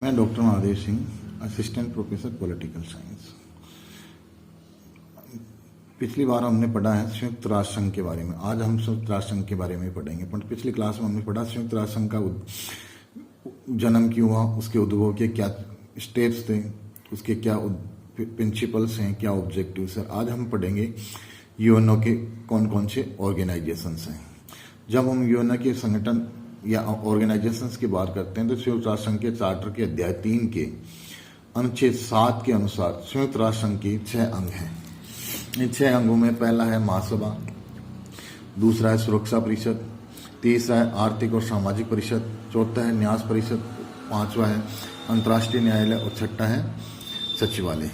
मैं doctor Mahadev Singh, assistant professor political science. पिछली बार हमने पढ़ा है संयुक्त राष्ट्र संघ के बारे में। आज हम संयुक्त राष्ट्र संघ के बारे में पढ़ेंगे। पर पिछली क्लास में हमने पढ़ा संयुक्त राष्ट्र संघ का जन्म क्यों हुआ, उसके उद्भव के क्या स्टेप्स थे, उसके क्या प्रिंसिपल्स हैं, क्या ऑब्जेक्टिव्स हैं। आज हम पढ़ेंगे यूएनओ के कौन कौन से ऑर्गेनाइजेशंस हैं। जब हम यूएनओ के संगठन या ऑर्गेनाइजेशंस की बात करते हैं तो संयुक्त राष्ट्र संघ के चार्टर के अध्याय 3 के अनुच्छेद 7 के अनुसार संयुक्त राष्ट्र संघ के 6 अंग हैं। इन 6 अंगों में पहला है महासभा, दूसरा है सुरक्षा परिषद, तीसरा है आर्थिक और सामाजिक परिषद, चौथा है न्यास परिषद, पांचवा है अंतर्राष्ट्रीय न्यायालय और छठा है सचिवालय।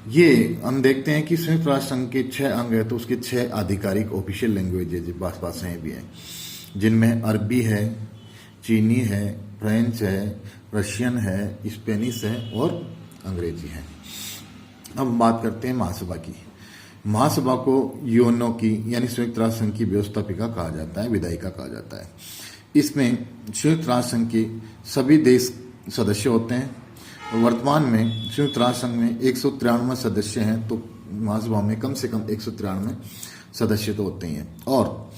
ये हम देखते हैं कि संयुक्त राष्ट्र संघ के 6 अंग है तो उसके 6 आधिकारिक ऑफिशियल लैंग्वेजेज भाषाएं भी हैं, जिनमें अरबी है, चीनी है, फ्रेंच है, रशियन है, स्पेनिश है और अंग्रेजी है। अब बात करते हैं महासभा की। महासभा को यूएनओ की यानी संयुक्त राष्ट्र संघ की व्यवस्थापिका कहा जाता है, विधायिका कहा जाता है। इसमें संयुक्त राष्ट्र संघ के सभी देश सदस्य होते हैं। वर्तमान में संयुक्त राष्ट्र संघ में 193 सदस्य हैं, तो महासभा में कम से कम 193 सदस्य तो होते ही हैं। और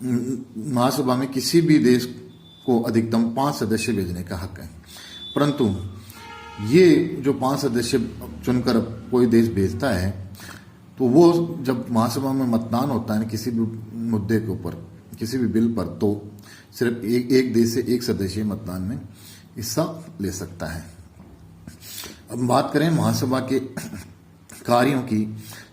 महासभा में किसी भी देश को अधिकतम 5 सदस्य भेजने का हक है, परंतु ये जो 5 सदस्य चुनकर कोई देश भेजता है तो वो जब महासभा में मतदान होता है किसी भी मुद्दे के ऊपर, किसी भी बिल पर, तो सिर्फ एक देश से एक सदस्य मतदान में हिस्सा ले सकता है। अब बात करें महासभा के कार्यों की।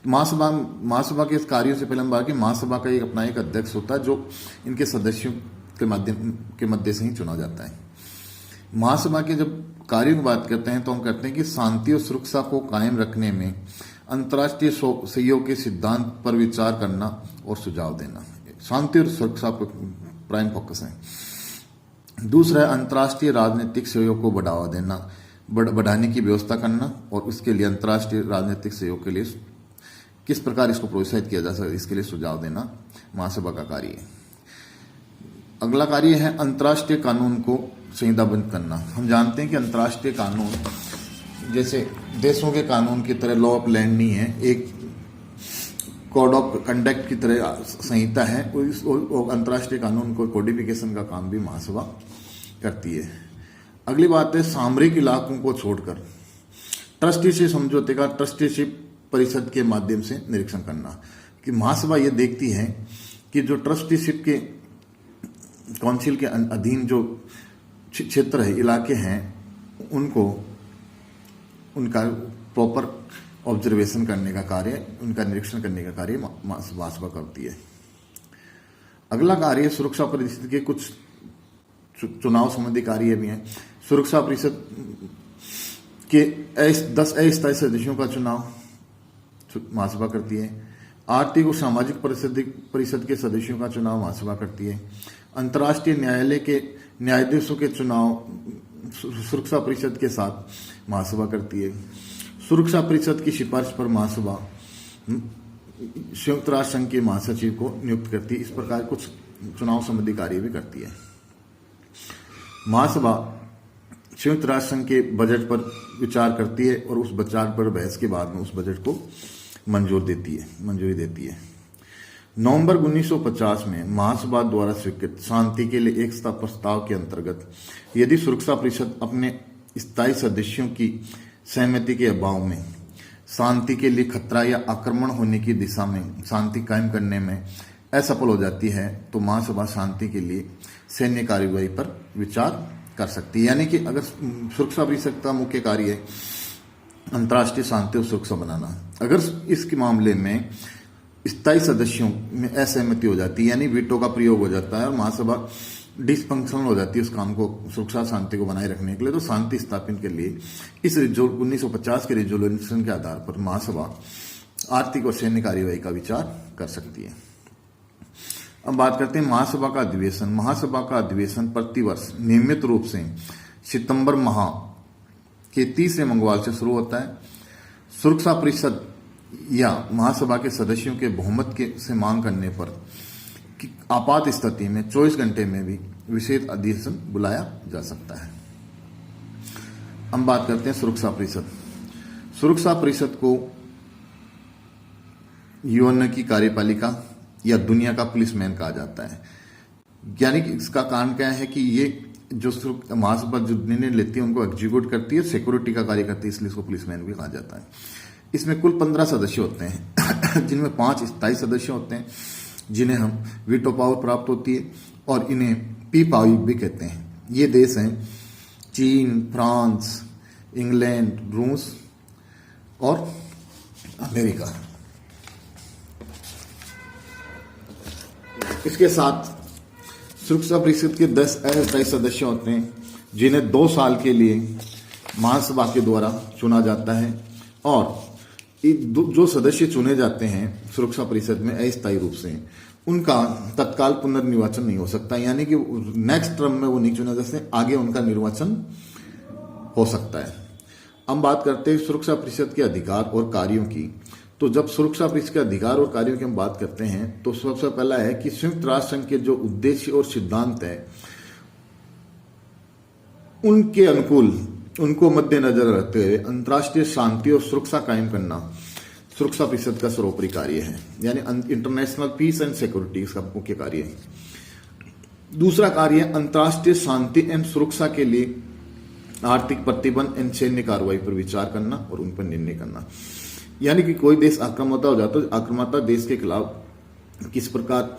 महासभा के कार्यों से पहले हम बात करें, महासभा का अपना एक अध्यक्ष होता है जो इनके सदस्यों के मध्य से ही चुना जाता है। महासभा के जब कार्यों की बात करते हैं तो हम कहते हैं कि शांति और सुरक्षा को कायम रखने में अंतर्राष्ट्रीय सहयोग के सिद्धांत पर विचार करना और सुझाव देना। शांति और सुरक्षा पर प्राइम फोकस है। दूसरा है अंतर्राष्ट्रीय राजनीतिक सहयोग को बढ़ावा देना, बढ़ाने की व्यवस्था करना और उसके लिए अंतर्राष्ट्रीय राजनीतिक सहयोग के लिए किस प्रकार इसको प्रोत्साहित किया जा सकता है, इसके लिए सुझाव देना महासभा का कार्य है। अगला कार्य है अंतर्राष्ट्रीय कानून को संहिताबद्ध करना। हम जानते हैं कि अंतर्राष्ट्रीय कानून जैसे देशों के कानून की तरह लॉ ऑफ लैंड नहीं है, एक कोड ऑफ कंडक्ट की तरह संहिता है। और अंतर्राष्ट्रीय कानून को कोडिफिकेशन का काम भी महासभा करती है। अगली बात है सामरिक इलाकों को छोड़कर ट्रस्टीशिप समझौते का ट्रस्टीशिप परिषद के माध्यम से निरीक्षण करना। कि महासभा ये देखती है कि जो ट्रस्टीशिप के काउंसिल के अधीन जो क्षेत्र है, इलाके हैं, उनको उनका प्रॉपर ऑब्जर्वेशन करने का कार्य, उनका निरीक्षण करने का कार्य महासभा करती है। अगला कार्य सुरक्षा परिषद के कुछ चुनाव संबंधी कार्य भी हैं। सुरक्षा परिषद के 10 अस्थायी सदस्यों का चुनाव महासभा करती है। आर्थिक और सामाजिक परिषद के सदस्यों का चुनाव महासभा करती है। अंतर्राष्ट्रीय न्यायालय के न्यायाधीशों के चुनाव सुरक्षा परिषद के साथ महासभा करती है। सुरक्षा परिषद की सिफारिश पर महासभा संयुक्त राष्ट्र संघ के महासचिव को नियुक्त करती है। इस प्रकार कुछ चुनाव संबंधी कार्य भी करती है। महासभा संयुक्त राष्ट्र संघ के बजट पर विचार करती है और उस विचार पर बहस के बाद में उस बजट को मंजूरी देती है। नवंबर 1950 में महासभा द्वारा स्वीकृत शांति के लिए एकता प्रस्ताव के अंतर्गत यदि सुरक्षा परिषद अपने स्थायी सदस्यों की सहमति के अभाव में शांति के लिए खतरा या आक्रमण होने की दिशा में शांति कायम करने में असफल हो जाती है तो महासभा शांति के लिए सैन्य कार्यवाही पर विचार कर सकती है। यानी कि अगर सुरक्षा परिषद का मुख्य कार्य है अंतर्राष्ट्रीय शांति और सुरक्षा बनाना, अगर इसके मामले में स्थायी सदस्यों में असहमति हो जाती है, यानी वीटो का प्रयोग हो जाता है और महासभा डिसफंक्शनल हो जाती है उस काम को, सुरक्षा शांति को बनाए रखने के लिए, तो शांति स्थापना के लिए इस 1950 के रिजोल्यूशन के आधार पर महासभा आर्थिक और सैन्य कार्यवाही का विचार कर सकती है। अब बात करते हैं महासभा का अधिवेशन। महासभा का अधिवेशन प्रतिवर्ष नियमित रूप से सितंबर माह के तीसरे मंगलवार से शुरू होता है। सुरक्षा परिषद या महासभा के सदस्यों के बहुमत से मांग करने पर कि आपात स्थिति में 24 घंटे में भी विशेष अधिवेशन बुलाया जा सकता है। हम बात करते हैं सुरक्षा परिषद। सुरक्षा परिषद को यूएन की कार्यपालिका या दुनिया का पुलिसमैन कहा जाता है। यानी कि इसका कारण क्या है कि ये जो महासभा जो निर्णय लेती है उनको एग्जीक्यूट करती है, सिक्योरिटी का कार्य करती है, इसलिए इसको पुलिसमैन भी कहा जाता है। इसमें कुल 15 सदस्य होते हैं जिनमें 5 स्थायी सदस्य होते हैं जिन्हें हम वीटो पावर प्राप्त होती है और इन्हें P5 भी कहते हैं। ये देश हैं चीन, फ्रांस, इंग्लैंड, रूस और अमेरिका। इसके साथ सुरक्षा परिषद के 10 अस्थायी सदस्य होते हैं जिन्हें 2 साल के लिए महासभा के द्वारा चुना जाता है और जो सदस्य चुने जाते हैं सुरक्षा परिषद में अस्थायी रूप से उनका तत्काल पुनर्निर्वाचन नहीं हो सकता, यानी कि नेक्स्ट टर्म में वो नहीं चुने जा सकते, आगे उनका निर्वाचन हो सकता है। हम बात करते हैं सुरक्षा परिषद के अधिकार और कार्यों की। तो जब सुरक्षा परिषद के अधिकार और कार्यों की हम बात करते हैं तो सबसे पहला है कि संयुक्त राष्ट्र संघ के जो उद्देश्य और सिद्धांत है उनके अनुकूल, उनको मद्देनजर रखते हुए अंतर्राष्ट्रीय शांति और सुरक्षा कायम करना सुरक्षा परिषद का सर्वोपरि कार्य है, यानी इंटरनेशनल पीस एंड सिक्योरिटी इसका मुख्य कार्य है। दूसरा कार्य है अंतर्राष्ट्रीय शांति एवं सुरक्षा के लिए आर्थिक प्रतिबंध एवं सैन्य कार्रवाई पर विचार करना और उन पर निर्णय करना। यानी कि कोई देश आक्रामकता हो जाता है, आक्रामकता देश के खिलाफ किस प्रकार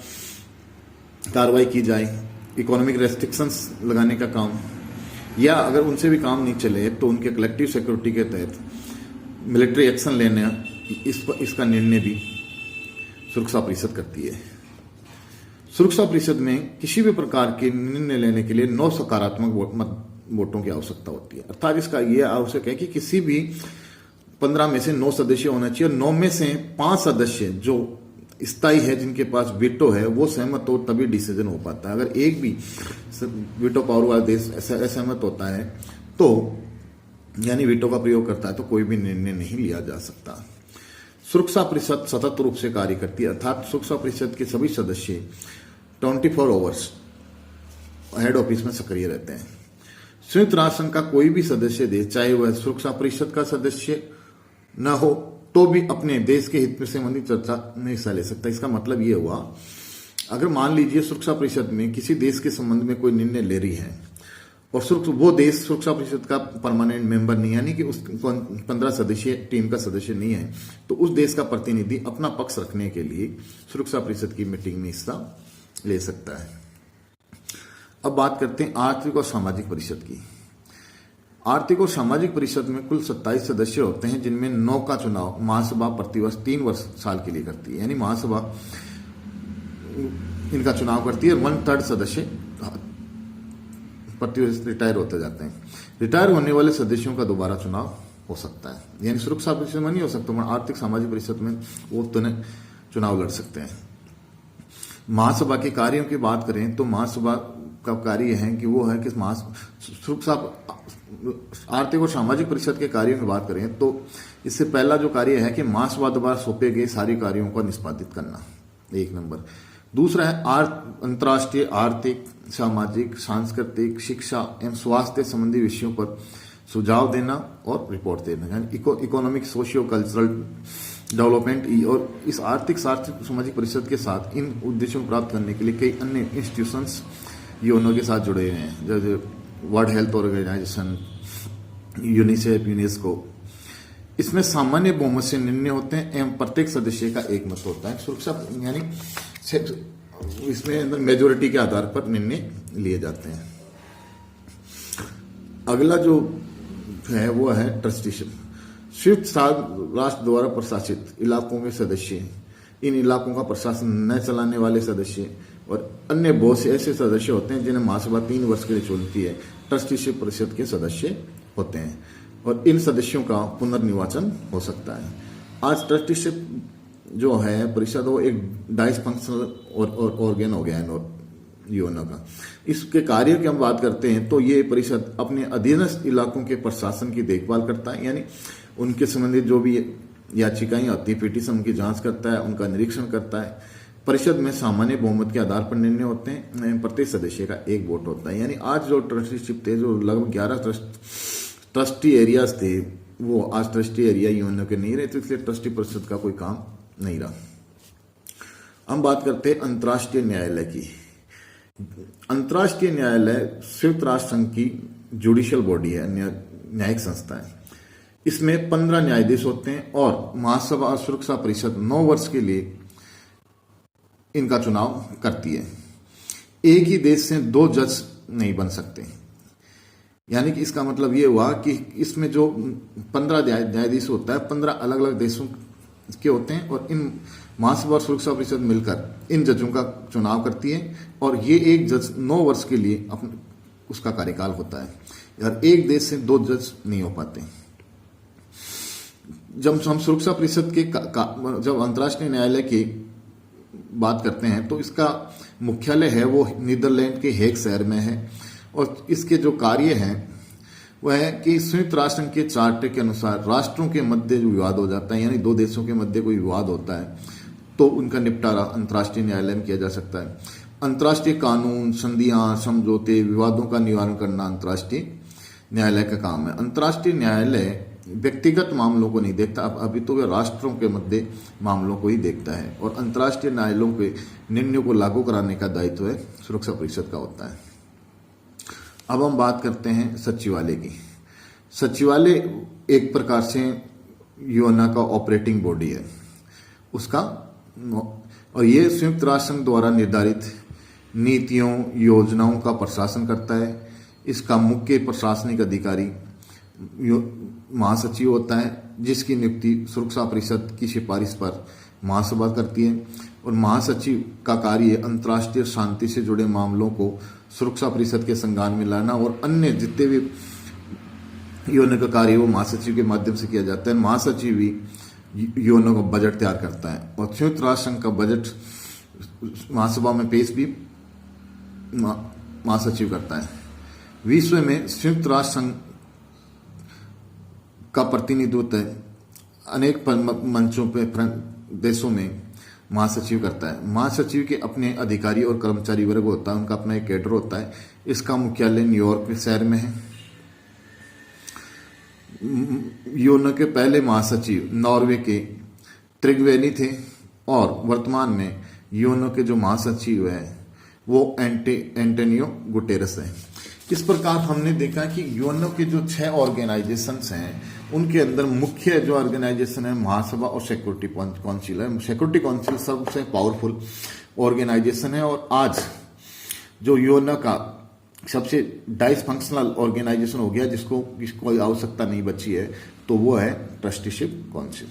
कार्रवाई की जाए, इकोनॉमिक रेस्ट्रिक्शंस लगाने का काम, या अगर उनसे भी काम नहीं चले तो उनके कलेक्टिव सिक्योरिटी के तहत मिलिट्री एक्शन लेने इसका निर्णय भी सुरक्षा परिषद करती है। सुरक्षा परिषद में किसी भी प्रकार के निर्णय लेने के लिए 9 सकारात्मक वोटों की आवश्यकता होती है। अर्थात इसका यह आवश्यक है कि किसी भी 15 में से 9 सदस्य होना चाहिए और 9 में से 5 सदस्य जो स्थायी है जिनके पास वीटो है वो सहमत हो तभी डिसीजन हो पाता है। अगर एक भी वीटो पावर वाला देश असहमत होता है तो यानी वीटो का प्रयोग करता है तो कोई भी निर्णय नहीं लिया जा सकता। सुरक्षा परिषद सतत रूप से कार्य करती है, अर्थात सुरक्षा परिषद के सभी सदस्य 24 आवर्स हेड ऑफिस में सक्रिय रहते हैं। संयुक्त राष्ट्र संघ का कोई भी सदस्य देश, चाहे वह सुरक्षा परिषद का सदस्य न हो, तो भी अपने देश के हित में संबंधित चर्चा में हिस्सा ले सकता है। इसका मतलब यह हुआ, अगर मान लीजिए सुरक्षा परिषद में किसी देश के संबंध में कोई निर्णय ले रही है और वो देश सुरक्षा परिषद का परमानेंट मेंबर नहीं, यानी कि उस 15 सदस्यीय टीम का सदस्य नहीं है, तो उस देश का प्रतिनिधि अपना पक्ष रखने के लिए सुरक्षा परिषद की मीटिंग में हिस्सा ले सकता है। अब बात करते हैं आर्थिक और सामाजिक परिषद की। आर्थिक और सामाजिक परिषद में कुल 27 सदस्य होते हैं जिनमें 9 का चुनाव महासभा प्रतिवर्ष 3 साल के लिए करती है, यानी महासभा इनका चुनाव करती है। 1/3 सदस्य प्रतिवर्ष रिटायर होते जाते हैं। रिटायर होने वाले सदस्यों का दोबारा चुनाव हो सकता है, यानी सुरक्षा परिषद में नहीं हो सकता, मगर आर्थिक सामाजिक परिषद में वो चुनाव लड़ सकते हैं। महासभा के कार्यों की बात करें तो महासभा का कार्य है कि वो है कि सुरक्षा आर्थिक और सामाजिक परिषद के कार्यों की बात करें तो इससे पहला जो कार्य है कि महासभा द्वारा सौंपे गए सारे कार्यों को निष्पादित करना, 1 नंबर। दूसरा है अंतर्राष्ट्रीय आर्थिक, सामाजिक, सांस्कृतिक, शिक्षा एवं स्वास्थ्य संबंधी विषयों पर सुझाव देना और रिपोर्ट देना, यानी इकोनॉमिक सोशियो कल्चरल डेवलपमेंट। और इस आर्थिक सामाजिक परिषद के साथ इन उद्देश्यों को प्राप्त करने के लिए कई अन्य इंस्टीट्यूशंस यूएनओ के साथ जुड़े हुए हैं, जैसे World Health Organization, UNICEF, UNESCO. इसमें सामान्य बहुमत से निर्णय होते हैं एवं प्रत्येक सदस्य का एक मत होता है। सुरक्षा यानी इसमें अंदर मेजोरिटी के आधार पर निर्णय लिए जाते हैं। अगला जो है वो है ट्रस्टीशिप। संयुक्त राष्ट्र द्वारा प्रशासित इलाकों के सदस्य, इन इलाकों का प्रशासन न चलाने वाले सदस्य और अन्य बहुत से ऐसे सदस्य होते हैं जिन्हें महासभा 3 वर्ष के लिए चुनती है, ट्रस्टीशिप परिषद के सदस्य होते हैं और इन सदस्यों का पुनर्निर्वाचन हो सकता है। आज ट्रस्टीशिप जो है परिषद वो एक डाइसफंक्शनल ऑर्गन हो गया है यूएनओ का। इसके कार्य की हम बात करते हैं तो ये परिषद अपने अधीनस्थ इलाकों के प्रशासन की देखभाल करता है, यानी उनके संबंधित जो भी याचिकाएं आती है, पिटीशन, उनकी जांच करता है, उनका निरीक्षण करता है। परिषद में सामान्य बहुमत के आधार पर निर्णय होते हैं, प्रत्येक सदस्य का 1 वोट होता है। यानी आज जो ट्रस्टीशिप थे, जो लगभग 11 ट्रस्टी एरियाज थे वो आज ट्रस्टी एरिया यूएनओ के नहीं रहे, तो इसलिए ट्रस्टी परिषद का कोई काम नहीं रहा। हम बात करते हैं अंतर्राष्ट्रीय न्यायालय की। अंतर्राष्ट्रीय न्यायालय संयुक्त राष्ट्र संघ की जुडिशियल बॉडी है, न्यायिक संस्था है। इसमें 15 न्यायाधीश होते हैं और महासभा सुरक्षा परिषद 9 वर्ष के लिए इनका चुनाव करती है। एक ही देश से 2 जज नहीं बन सकते, यानी कि इसका मतलब ये हुआ कि इसमें जो 15 न्यायाधीश होता है 15 अलग अलग देशों के होते हैं और इन महासभा सुरक्षा परिषद मिलकर इन जजों का चुनाव करती है और ये एक जज 9 वर्ष के लिए उसका कार्यकाल होता है और एक देश से 2 जज नहीं हो पाते। जब हम सुरक्षा परिषद के जब अंतर्राष्ट्रीय न्यायालय की बात करते हैं तो इसका मुख्यालय है वो नीदरलैंड के हेग शहर में है और इसके जो कार्य हैं वह है कि संयुक्त राष्ट्र के चार्टर के अनुसार राष्ट्रों के मध्य जो विवाद हो जाता है, यानी 2 देशों के मध्य कोई विवाद होता है तो उनका निपटारा अंतर्राष्ट्रीय न्यायालय में किया जा सकता है। अंतर्राष्ट्रीय कानून, संधियां, समझौते, विवादों का निवारण करना अंतर्राष्ट्रीय न्यायालय का काम है। अंतर्राष्ट्रीय न्यायालय व्यक्तिगत मामलों को नहीं देखता, अभी तो वह राष्ट्रों के मध्य मामलों को ही देखता है और अंतर्राष्ट्रीय न्यायालयों के निर्णयों को लागू कराने का दायित्व है सुरक्षा परिषद का होता है। अब हम बात करते हैं सचिवालय की। सचिवालय एक प्रकार से यूएनओ का ऑपरेटिंग बॉडी है उसका, और ये संयुक्त राष्ट्र संघ द्वारा निर्धारित नीतियों योजनाओं का प्रशासन करता है। इसका मुख्य प्रशासनिक अधिकारी महासचिव होता है जिसकी नियुक्ति सुरक्षा परिषद की सिफारिश पर महासभा करती है और महासचिव का कार्य अंतर्राष्ट्रीय शांति से जुड़े मामलों को सुरक्षा परिषद के संज्ञान में लाना और अन्य जितने भी यूएनओ का कार्य वो महासचिव के माध्यम से किया जाता है। महासचिव ही यूएनओ का बजट तैयार करता है और संयुक्त राष्ट्र संघ का बजट महासभा में पेश भी महासचिव करता है। विश्व में संयुक्त राष्ट्र संघ का प्रतिनिधित्व अनेक मंचों पे देशों में महासचिव करता है। महासचिव के अपने अधिकारी और कर्मचारी वर्ग होता है, उनका अपना एक कैडर होता है। इसका मुख्यालय न्यूयॉर्क शहर में है। यूएनओ के पहले महासचिव नॉर्वे के ट्रिगवेनी थे और वर्तमान में यूएनओ के जो महासचिव है वो एंटोनियो गुटेरस है। इस प्रकार हमने देखा कि यूएनओ के जो 6 ऑर्गेनाइजेशंस हैं उनके अंदर मुख्य जो ऑर्गेनाइजेशन है महासभा और सिक्योरिटी काउंसिल है। सिक्योरिटी काउंसिल सबसे पावरफुल ऑर्गेनाइजेशन है और आज जो यूएनओ का सबसे डाइसफंक्शनल ऑर्गेनाइजेशन हो गया जिसको कोई आवश्यकता नहीं बची है तो वो है ट्रस्टीशिप काउंसिल।